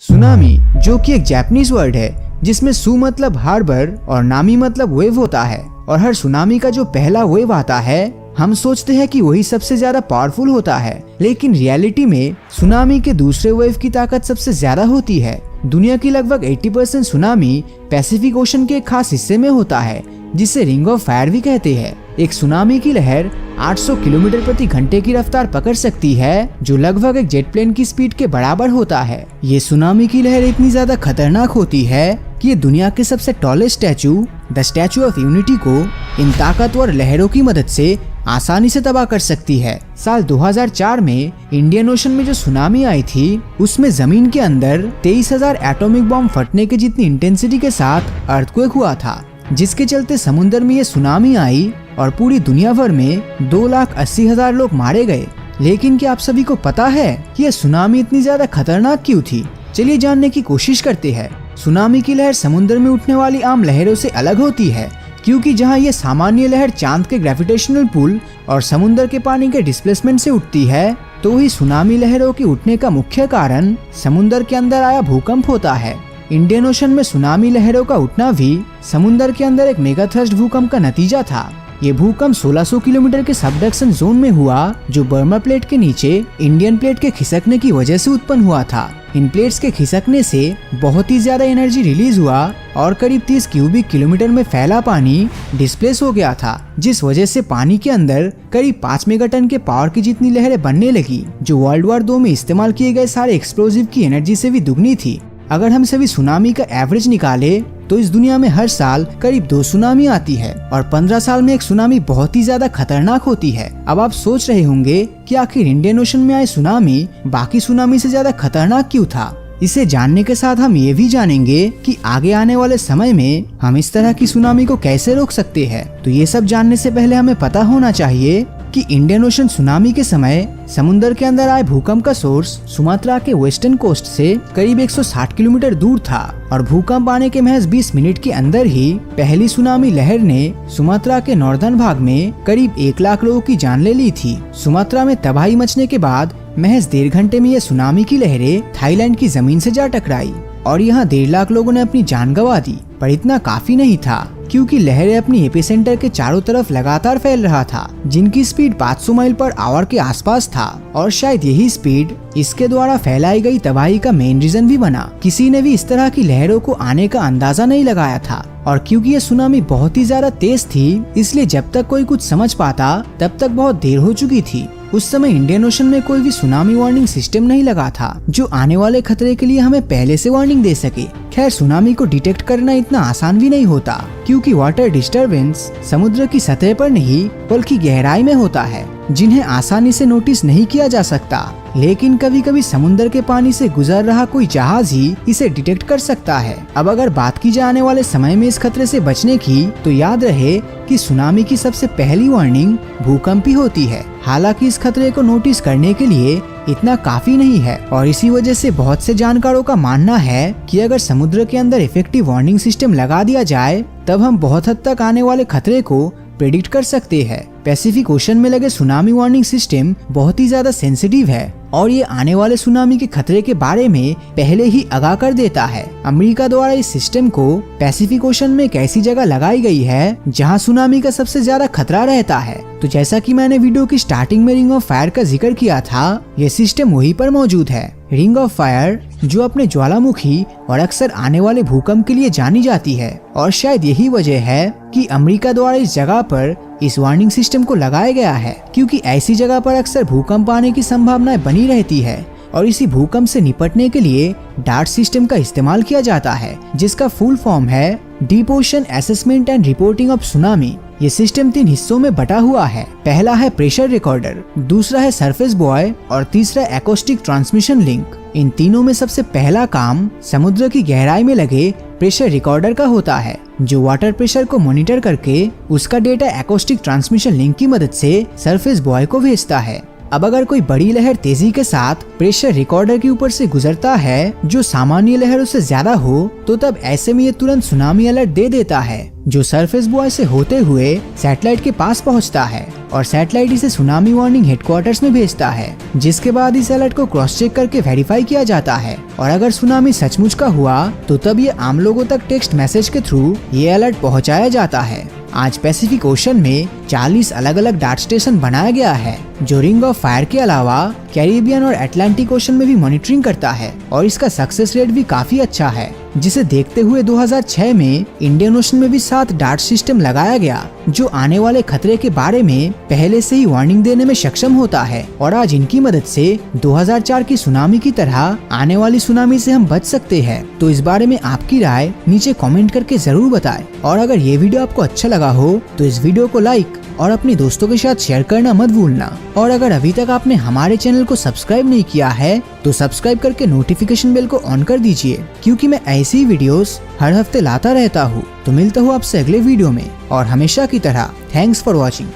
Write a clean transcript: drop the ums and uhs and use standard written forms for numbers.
Tsunami, जो कि एक जापानीज वर्ड है जिसमें सु मतलब हार्बर और नामी मतलब वेव होता है। और हर सुनामी का जो पहला वेव आता है हम सोचते हैं कि वही सबसे ज्यादा पावरफुल होता है, लेकिन रियलिटी में सुनामी के दूसरे वेव की ताकत सबसे ज्यादा होती है। दुनिया की लगभग 80% सुनामी पैसिफिक ओशन के एक खास हिस्से में होता है जिसे रिंग ऑफ फायर भी कहते हैं। एक सुनामी की लहर 800 किलोमीटर प्रति घंटे की रफ्तार पकड़ सकती है, जो लगभग एक जेट प्लेन की स्पीड के बराबर होता है। ये सुनामी की लहर इतनी ज्यादा खतरनाक होती है कि ये दुनिया के सबसे tallest statue the statue of unity को इन ताकतवर लहरों की मदद से आसानी से तबाह कर सकती है। साल 2004 में इंडियन ओशन में जो सुनामी आई थी उसमें जमीन के अंदर 23,000 एटॉमिक बॉम्ब फटने के जितनी इंटेंसिटी के साथ अर्थक्वेक हुआ था, जिसके चलते समुद्र में ये सुनामी आई और पूरी दुनिया भर में 2,80,000 लोग मारे गए। लेकिन क्या आप सभी को पता है कि यह सुनामी इतनी ज्यादा खतरनाक क्यों थी? चलिए जानने की कोशिश करते हैं। सुनामी की लहर समुद्र में उठने वाली आम लहरों से अलग होती है, क्योंकि जहां ये सामान्य लहर चांद के ग्रेविटेशनल पुल और समुद्र के पानी के डिस्प्लेसमेंट से उठती है, तो ही सुनामी लहरों के उठने का मुख्य कारण समुद्र के अंदर आया भूकंप होता है। इंडियन ओशन में सुनामी लहरों का उठना भी समुद्र के अंदर एक मेगाथ्रस्ट भूकंप का नतीजा था। ये भूकंप 1600 किलोमीटर के सबडक्शन जोन में हुआ, जो बर्मा प्लेट के नीचे इंडियन प्लेट के खिसकने की वजह से उत्पन्न हुआ था। इन प्लेट्स के खिसकने से बहुत ही ज्यादा एनर्जी रिलीज हुआ और करीब 30 क्यूबिक किलोमीटर में फैला पानी डिस्प्लेस हो गया था, जिस वजह से पानी के अंदर करीब 5 मेगाटन के पावर की जितनी लहरें बनने लगी, जो वर्ल्ड वॉर 2 में इस्तेमाल किए गए सारे एक्सप्लोजिव की एनर्जी से भी दुगनी थी। अगर हम सभी सुनामी का एवरेज निकाले तो इस दुनिया में हर साल करीब 2 सुनामी आती है और 15 साल में एक सुनामी बहुत ही ज्यादा खतरनाक होती है। अब आप सोच रहे होंगे कि आखिर इंडियन ओशन में आए सुनामी बाकी सुनामी से ज्यादा खतरनाक क्यों था? इसे जानने के साथ हम ये भी जानेंगे कि आगे आने वाले समय में हम इस तरह की सुनामी को कैसे रोक सकते हैं। तो ये सब जानने से पहले हमें पता होना चाहिए कि इंडियन ओशन सुनामी के समय समुद्र के अंदर आए भूकंप का सोर्स सुमात्रा के वेस्टर्न कोस्ट से करीब 160 किलोमीटर दूर था और भूकंप आने के महज 20 मिनट के अंदर ही पहली सुनामी लहर ने सुमात्रा के नॉर्दर्न भाग में करीब 1 लाख लोगों की जान ले ली थी। सुमात्रा में तबाही मचने के बाद महज 1.5 घंटे में यह सुनामी की लहरें थाईलैंड की जमीन से जा टकराई और यहाँ 1.5 लाख लोगों ने अपनी जान गंवा दी। पर इतना काफी नहीं था, क्योंकि लहरें अपनी एपिसेंटर के चारों तरफ लगातार फैल रहा था, जिनकी स्पीड 500 माइल पर आवर के आसपास था और शायद यही स्पीड इसके द्वारा फैलाई गई तबाही का मेन रीजन भी बना। किसी ने भी इस तरह की लहरों को आने का अंदाजा नहीं लगाया था और क्योंकि ये सुनामी बहुत ही ज्यादा तेज थी, इसलिए जब तक कोई कुछ समझ पाता तब तक बहुत देर हो चुकी थी। उस समय इंडियन ओशन में कोई भी सुनामी वार्निंग सिस्टम नहीं लगा था जो आने वाले खतरे के लिए हमें पहले से वार्निंग दे सके। खैर, सुनामी को डिटेक्ट करना इतना आसान भी नहीं होता, क्योंकि वाटर डिस्टरबेंस समुद्र की सतह पर नहीं बल्कि गहराई में होता है, जिन्हें आसानी से नोटिस नहीं किया जा सकता। लेकिन कभी कभी समुद्र के पानी से गुजर रहा कोई जहाज ही इसे डिटेक्ट कर सकता है। अब अगर बात की जाए आने वाले समय में इस खतरे से बचने की, तो याद रहे कि सुनामी की सबसे पहली वार्निंग भूकंप ही होती है। हालांकि इस खतरे को नोटिस करने के लिए इतना काफी नहीं है और इसी वजह से बहुत से जानकारों का मानना है कि अगर समुद्र के अंदर इफेक्टिव वार्निंग सिस्टम लगा दिया जाए तब हम बहुत हद तक आने वाले खतरे को प्रेडिक्ट कर सकते हैं। पैसिफिक ओशन में लगे सुनामी वार्निंग सिस्टम बहुत ही ज्यादा सेंसिटिव है और ये आने वाले सुनामी के खतरे के बारे में पहले ही आगाह कर देता है। अमेरिका द्वारा इस सिस्टम को पैसिफिक ओशन में एक ऐसी जगह लगाई गई है जहां सुनामी का सबसे ज्यादा खतरा रहता है। तो जैसा कि मैंने वीडियो की स्टार्टिंग में रिंग ऑफ फायर का जिक्र किया था, ये सिस्टम वहीं पर मौजूद है। रिंग ऑफ फायर जो अपने ज्वालामुखी और अक्सर आने वाले भूकंप के लिए जानी जाती है और शायद यही वजह है कि अमेरिका द्वारा इस जगह पर इस वार्निंग सिस्टम को लगाया गया है, क्योंकि ऐसी जगह पर अक्सर भूकंप आने की संभावनाएं बनी रहती है और इसी भूकंप से निपटने के लिए डार्ट सिस्टम का इस्तेमाल किया जाता है, जिसका फुल फॉर्म है deep ocean assessment and reporting of tsunami. ये सिस्टम 3 हिस्सों में बटा हुआ है। पहला है प्रेशर रिकॉर्डर, दूसरा है सरफेस बॉय और तीसरा एकॉस्टिक ट्रांसमिशन लिंक। इन तीनों में सबसे पहला काम समुद्र की गहराई में लगे प्रेशर रिकॉर्डर का होता है, जो वाटर प्रेशर को मॉनिटर करके उसका डेटा एकॉस्टिक ट्रांसमिशन लिंक की मदद से सरफेस बॉय को भेजता है। अब अगर कोई बड़ी लहर तेजी के साथ प्रेशर रिकॉर्डर के ऊपर से गुजरता है जो सामान्य लहरों से ज्यादा हो, तो तब ऐसे में ये तुरंत सुनामी अलर्ट दे देता है, जो सरफेस बॉय से होते हुए सैटेलाइट के पास पहुंचता है और सैटेलाइट इसे सुनामी वार्निंग हेडक्वार्टर्स में भेजता है, जिसके बाद इस अलर्ट को क्रॉस चेक करके वेरीफाई किया जाता है। और अगर सुनामी सचमुच का हुआ तो तब ये आम लोगों तक टेक्स्ट मैसेज के थ्रू ये अलर्ट पहुंचाया जाता है। आज पैसिफिक ओशन में 40 अलग अलग डाटा स्टेशन बनाया गया है जो रिंग ऑफ फायर के अलावा कैरिबियन और अटलांटिक ओशन में भी मॉनिटरिंग करता है और इसका सक्सेस रेट भी काफी अच्छा है, जिसे देखते हुए 2006 में इंडियन ओशन में भी 7 डार्ट सिस्टम लगाया गया जो आने वाले खतरे के बारे में पहले से ही वार्निंग देने में सक्षम होता है। और आज इनकी मदद से 2004 की सुनामी की तरह आने वाली सुनामी से हम बच सकते हैं। तो इस बारे में आपकी राय नीचे कमेंट करके जरूर बताएं। और अगर ये वीडियो आपको अच्छा लगा हो तो इस वीडियो को लाइक और अपने दोस्तों के साथ शेयर करना मत भूलना। और अगर अभी तक आपने हमारे चैनल को सब्सक्राइब नहीं किया है तो सब्सक्राइब करके नोटिफिकेशन बेल को ऑन कर दीजिए, क्योंकि मैं ऐसी वीडियोस हर हफ्ते लाता रहता हूँ। तो मिलता हूँ आपसे अगले वीडियो में, और हमेशा की तरह थैंक्स फॉर वॉचिंग।